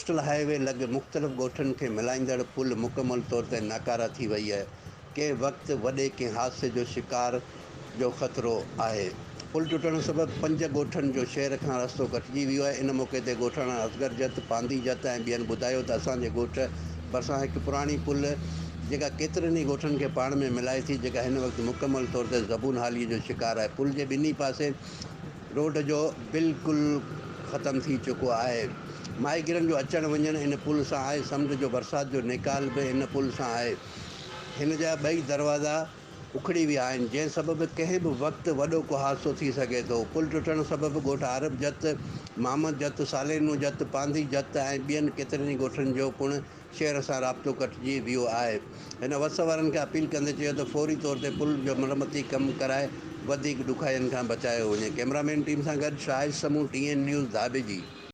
Coastal highway लॻ मुख़्तलिफ़ ॻोठनि खे मिलाईंदड़ पुल मुकमल तौर ते नाकारा थी वई आहे। कंहिं वक़्तु वॾे कंहिं हादसे जो शिकार जो ख़तरो आहे। पुल टुटण सबबि 5 ॻोठनि जो शहर खां रस्तो कटिजी वियो आहे। इन मौक़े ते ॻोठाणा असगर जत, पांदी जत ऐं ॿियनि ॿुधायो त असांजे ॻोठ भरिसां हिकु पुराणी पुल जेका केतिरनि ई ॻोठनि खे पाण में मिलाए थी, जेका हिन वक़्तु मुकमल तौर ते ज़बून हालीअ जो शिकार आहे। पुल जे ॿिन्ही पासे रोड जो बिल्कुलु ख़तमु थी चुको आहे। माहीगिरनि जो अचणु वञणु इन पुल सां आहे। समुंड जो बरसाति जो निकाल बि इन पुल सां आहे। हिन जा 2 दरवाज़ा उखड़ी विया आहिनि, जंहिं सबबि कंहिं बि वक़्तु वॾो को हादसो थी सघे थो। पुल टुटण सबबि ॻोठ आरब जत, महमद जत, सालेनू जत, पांदी जत ऐं ॿियनि केतिरनि ई ॻोठनि जो पिणु शहर सां राब्तो कटिजी वियो आहे। हिन वस वारनि खे अपील कंदे चयो त फौरी तौर ते पुल जो मरम्मती कमु कराए वधीक ॾुखयाईनि खां बचायो वञे। कैमरामैन टीम सां गॾु शाहिद समूह, TN न्यूज़, धाबेजी।